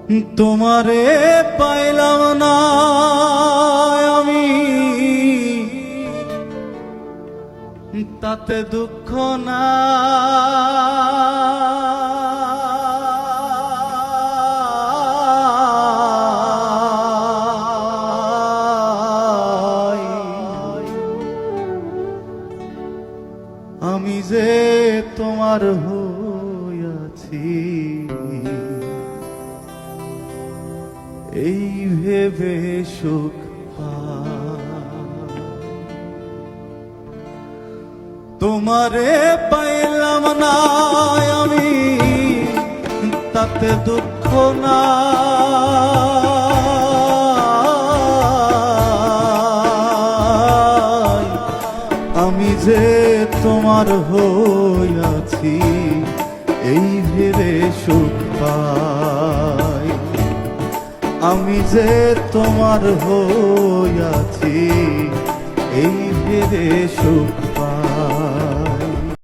তোমারে পাইলাম না আমি, তাতে দুঃখ না। আমি যে তোমার হইয়াছি এই ভেবে সুখ পাই। তোমারে পাইলাম না আমি, তাতে দুঃখ না। আমি যে তোমার হইয়াছি এই ভেবে সুখ পাই। আমি যে তোমার হইয়াছি এই ভেবে সুখ